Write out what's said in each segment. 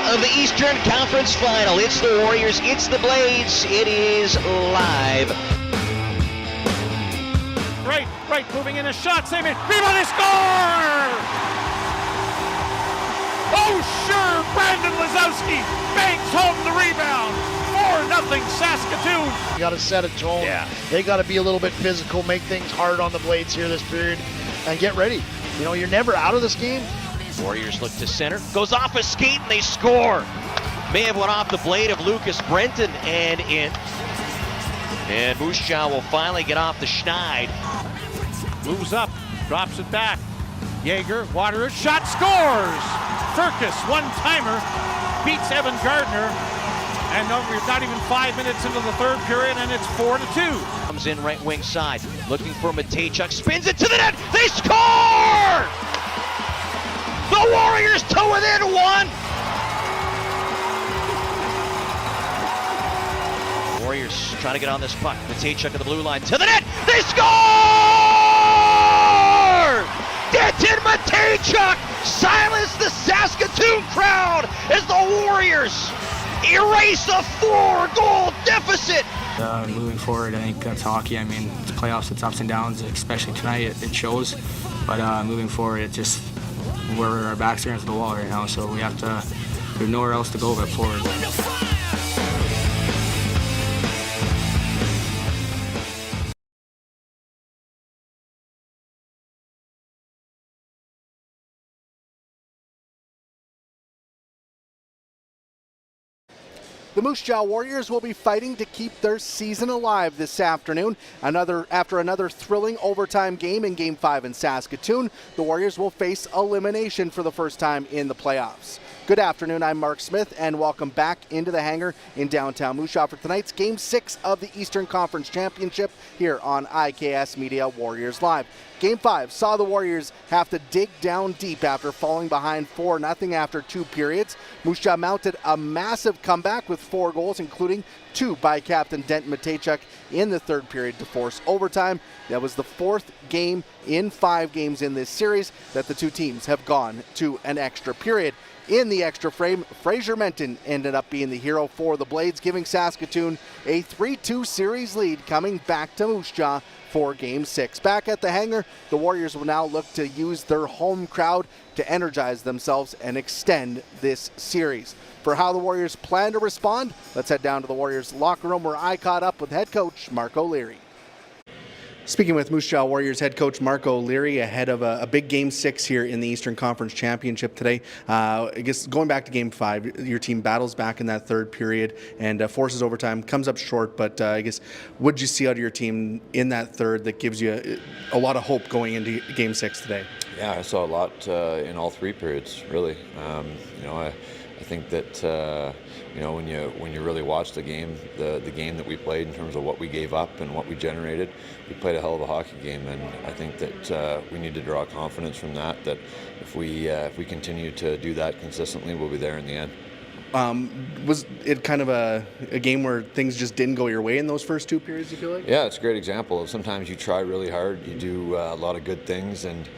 of the Eastern Conference Final. It's the Warriors, it's the Blades, it is live. Right, moving in a shot, save it, rebound, they score! Oh sure, Brandon Lazowski bangs home the rebound. 4-0 Saskatoon. You got to set a tone. Yeah. They got to be a little bit physical, make things hard on the Blades here this period, and get ready. You know, you're never out of this game. Warriors look to center, goes off a skate and they score. May have went off the blade of Lucas Brenton and in. And Moose Jaw will finally get off the schneid. Moves up, drops it back. Jaeger, Waterer, shot, scores! Firkus, one-timer, beats Evan Gardner. And no, we're not even 5 minutes into the third period, and it's 4-2. Comes in right wing side, looking for Matejchuk, spins it to the net, they score! The Warriors to within one! Warriors trying to get on this puck. Matejchuk at the blue line, to the net, they score! Denton Matejchuk silenced the Saskatoon crowd as the Warriors erase a 4-goal deficit. Moving forward, I think that's hockey. I mean, it's playoffs, it's ups and downs, especially tonight, it shows. But moving forward, it just, our backs are against the wall right now, so we have to, there's nowhere else to go but forward. The Moose Jaw Warriors will be fighting to keep their season alive this afternoon. After another thrilling overtime game in Game 5 in Saskatoon, the Warriors will face elimination for the first time in the playoffs. Good afternoon, I'm Marc Smith, and welcome back into the hangar in downtown Moose Jaw for tonight's Game 6 of the Eastern Conference Championship here on IKS Media Warriors Live. Game 5 saw the Warriors have to dig down deep after falling behind 4-0 after 2 periods. Moose Jaw mounted a massive comeback with 4 goals, including 2 by captain Denton Matejchuk in the third period to force overtime. That was the 4th game in 5 games in this series that the two teams have gone to an extra period. In the extra frame, Fraser Menton ended up being the hero for the Blades, giving Saskatoon a 3-2 series lead coming back to Moose Jaw for Game 6. Back at the hangar, the Warriors will now look to use their home crowd to energize themselves and extend this series. For how the Warriors plan to respond, let's head down to the Warriors locker room where I caught up with head coach Marc O'Leary. Speaking with Moose Jaw Warriors head coach Marc O'Leary ahead of a big Game 6 here in the Eastern Conference Championship today. I guess going back to Game 5, your team battles back in that third period and forces overtime, comes up short, but I guess what did you see out of your team in that third that gives you a lot of hope going into Game 6 today? Yeah, I saw a lot in all 3 periods, really. I think that when you really watch the game that we played in terms of what we gave up and what we generated, we played a hell of a hockey game, and I think that we need to draw confidence from that. That if we continue to do that consistently, we'll be there in the end. Was it kind of a game where things just didn't go your way in those first 2 periods, you feel like? Yeah, it's a great example of sometimes you try really hard, you do a lot of good things, and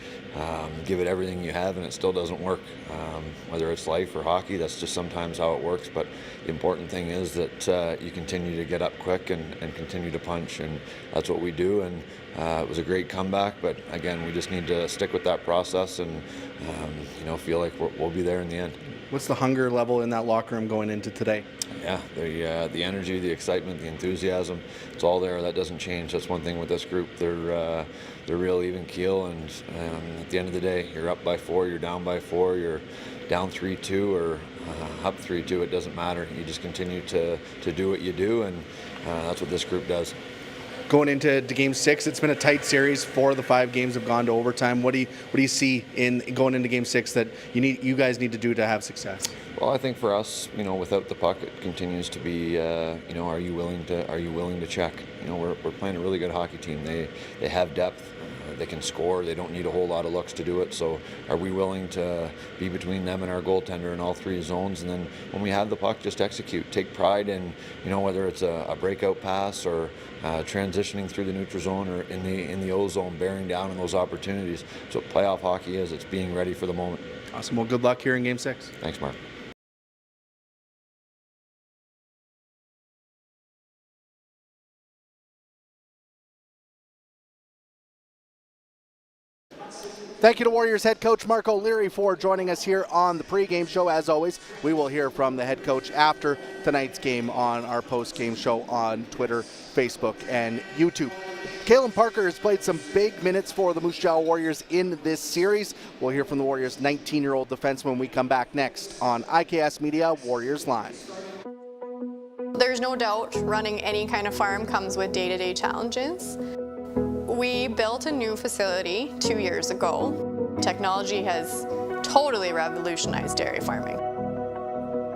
give it everything you have, and it still doesn't work. Whether it's life or hockey, that's just sometimes how it works. But the important thing is that you continue to get up quick and continue to punch, and that's what we do. And it was a great comeback, but again, we just need to stick with that process and feel like we'll be there in the end. What's the hunger level in that locker room going into today? Yeah, the energy, the excitement, the enthusiasm, it's all there. That doesn't change. That's one thing with this group. They're real even keel, and at the end of the day, you're up by 4, you're down by 4, you're down 3-2 or up 3-2. It doesn't matter. You just continue to do what you do, and that's what this group does. Going into Game 6, it's been a tight series. 4 of the 5 games have gone to overtime. What do you see in going into Game 6 that you guys need to do to have success? Well, I think for us, without the puck, it continues to be, are you willing to check? We're playing a really good hockey team. They have depth. They can score. They don't need a whole lot of looks to do it. So are we willing to be between them and our goaltender in all 3 zones? And then when we have the puck, just execute. Take pride in, whether it's a breakout pass or transitioning through the neutral zone or in the O zone, bearing down on those opportunities. So playoff hockey is. It's being ready for the moment. Awesome. Well, good luck here in Game 6. Thanks, Mark. Thank you to Warriors head coach Mark O'Leary for joining us here on the pregame show. As always, we will hear from the head coach after tonight's game on our postgame show on Twitter, Facebook, and YouTube. Kalen Parker has played some big minutes for the Moose Jaw Warriors in this series. We'll hear from the Warriors' 19-year-old defenseman when we come back next on IKS Media Warriors Live. There's no doubt running any kind of farm comes with day-to-day challenges. We built a new facility 2 years ago. Technology has totally revolutionized dairy farming.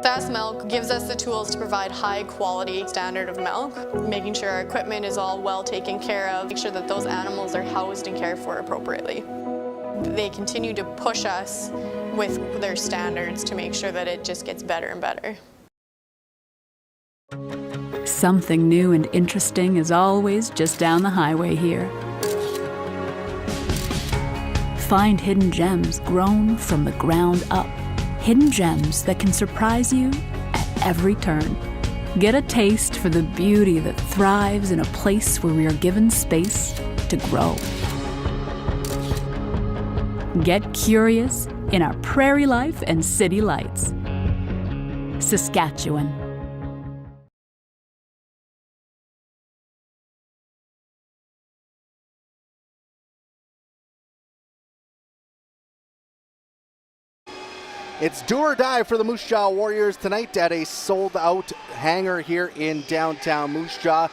Fast Milk gives us the tools to provide high quality standard of milk, making sure our equipment is all well taken care of, make sure that those animals are housed and cared for appropriately. They continue to push us with their standards to make sure that it just gets better and better. Something new and interesting is always just down the highway here. Find hidden gems grown from the ground up. Hidden gems that can surprise you at every turn. Get a taste for the beauty that thrives in a place where we are given space to grow. Get curious in our Prairie Life and City Lights. Saskatchewan. It's do or die for the Moose Jaw Warriors tonight at a sold-out hangar here in downtown Moose Jaw.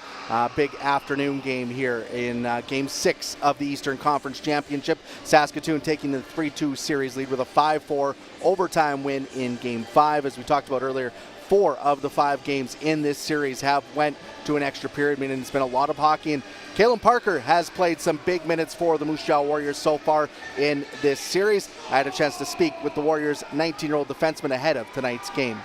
Big afternoon game here in Game 6 of the Eastern Conference Championship. Saskatoon taking the 3-2 series lead with a 5-4 overtime win in Game 5. As we talked about earlier, 4 of the 5 games in this series have went to an extra period, meaning it's been a lot of hockey. And Kalen Parker has played some big minutes for the Moose Jaw Warriors so far in this series. I had a chance to speak with the Warriors' 19-year-old defenseman ahead of tonight's game.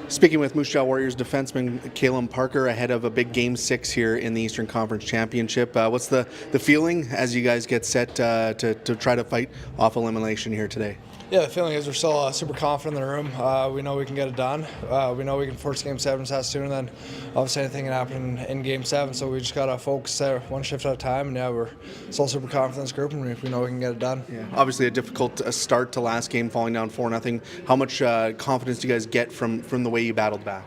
Speaking with Moose Jaw Warriors defenseman Kalen Parker ahead of a big Game 6 here in the Eastern Conference Championship. What's the feeling as you guys get set to try to fight off elimination here today? Yeah, the feeling is we're still super confident in the room. We know we can get it done. We know we can force Game 7 Saskatoon, and then obviously anything can happen in Game 7. So we just got to focus there one shift at a time. And yeah, we're still super confident in this group, and we know we can get it done. Yeah, obviously a difficult start to last game, falling down 4-0. How much confidence do you guys get from the way you battled back?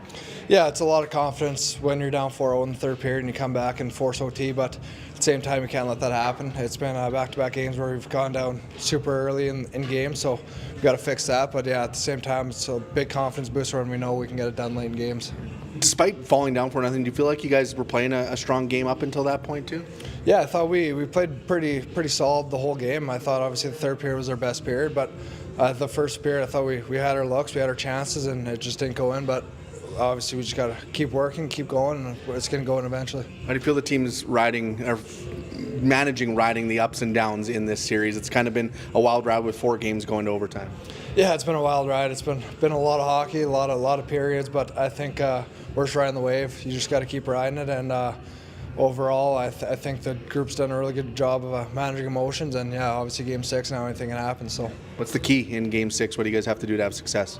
Yeah, it's a lot of confidence when you're down 4-0 in the third period and you come back and force OT, but at the same time, you can't let that happen. It's been back-to-back games where we've gone down super early in games, so we've got to fix that. But yeah, at the same time, it's a big confidence booster and we know we can get it done late in games. Despite falling down 4-0, do you feel like you guys were playing a strong game up until that point too? Yeah, I thought we played pretty solid the whole game. I thought obviously the third period was our best period, but the first period I thought we had our looks, we had our chances, and it just didn't go in. But obviously we just got to keep working, keep going, and it's going to go in eventually. How do you feel the team's managing the ups and downs in this series? It's kind of been a wild ride with 4 games going to overtime. Yeah, it's been a wild ride. It's been a lot of hockey, a lot of periods, but I think we're just riding the wave. You just got to keep riding it, and overall, I think the group's done a really good job of managing emotions, and yeah, obviously Game 6 now anything can happen. So, what's the key in Game 6? What do you guys have to do to have success?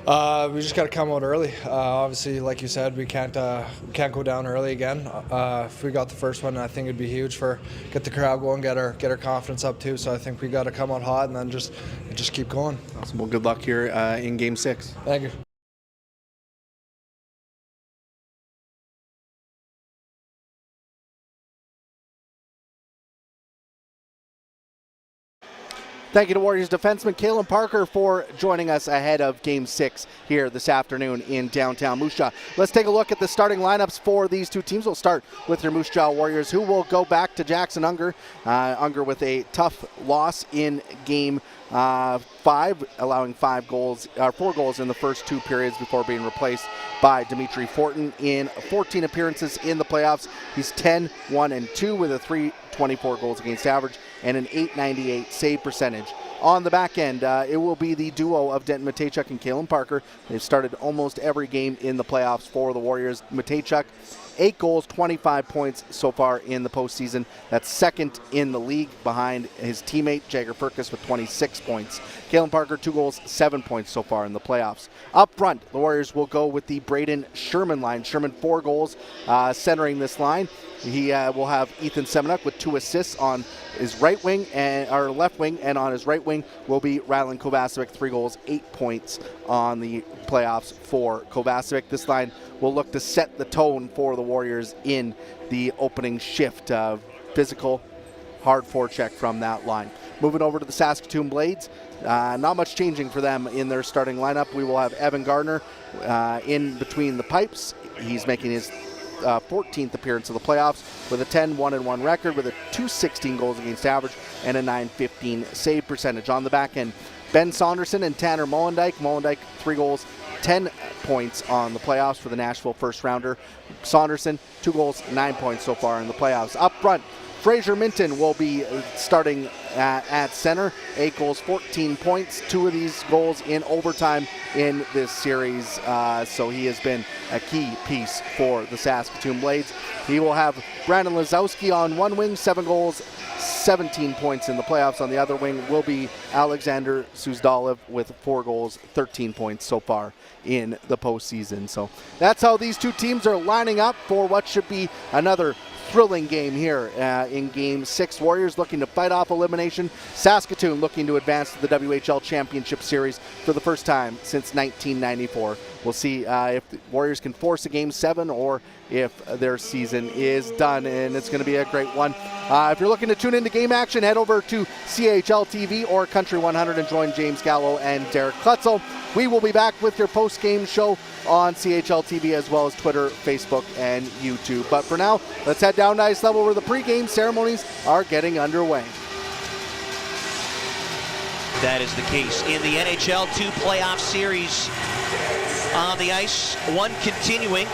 We just got to come out early. Obviously, like you said, we can't go down early again. If we got the first one, I think it'd be huge for get the crowd going, get our confidence up too. So I think we got to come out hot and then just keep going. Awesome. Well, good luck here in Game 6. Thank you. Thank you to Warriors defenseman Kalen Parker for joining us ahead of Game 6 here this afternoon in downtown Moose Jaw. Let's take a look at the starting lineups for these two teams. We'll start with your Moose Jaw Warriors, who will go back to Jackson Unger. Unger with a tough loss in Game 5, allowing 4 goals in the first 2 periods before being replaced by Dimitri Fortin. In 14 appearances in the playoffs, he's 10-1-2 with a .324 goals against average and an .898 save percentage On the back end, it will be the duo of Denton Matejchuk and Kalen Parker. They've started almost every game in the playoffs for the Warriors. Matejchuk, 8 goals, 25 points so far in the postseason. That's second in the league behind his teammate Jagger Firkus with 26 points. Kalen Parker, 2 goals, 7 points so far in the playoffs. Up front, the Warriors will go with the Braden Sherman line. Sherman, 4 goals, centering this line. He will have Ethan Semenuk with 2 assists on his right wing and our left wing, and on his right wing will be Rylan Kovacevic, 3 goals, 8 points on the playoffs for Kovacevic. This line will look to set the tone for the Warriors in the opening shift. Physical, hard forecheck from that line. Moving over to the Saskatoon Blades, not much changing for them in their starting lineup. We will have Evan Gardner in between the pipes. He's making his 14th appearance of the playoffs with a 10-1-1 record with a .216 goals against average and a .915 save percentage. On the back end, Ben Saunderson and Tanner Molendyk. Molendyk, 3 goals, 10 points on the playoffs for the Nashville first rounder. Saunderson, 2 goals, 9 points so far in the playoffs. Up front, Fraser Minton will be starting at center. 8 goals, 14 points. 2 of these goals in overtime in this series. So he has been a key piece for the Saskatoon Blades. He will have Brandon Lazowski on one wing, 7 goals, 17 points in the playoffs. On the other wing will be Alexander Suzdalev with 4 goals, 13 points so far in the postseason. So that's how these two teams are lining up for what should be another thrilling game here in Game 6. Warriors looking to fight off elimination. Saskatoon looking to advance to the WHL Championship Series for the first time since 1994. We'll see if the Warriors can force a Game 7 or if their season is done, and it's going to be a great one. If you're looking to tune into game action, head over to CHL TV or Country 100 and join James Gallo and Derek Klutzel. We will be back with your post-game show on CHL TV as well as Twitter, Facebook, and YouTube. But for now, let's head down to ice level where the pregame ceremonies are getting underway. That is the case in the NHL 2 playoff series. On the ice, one continuing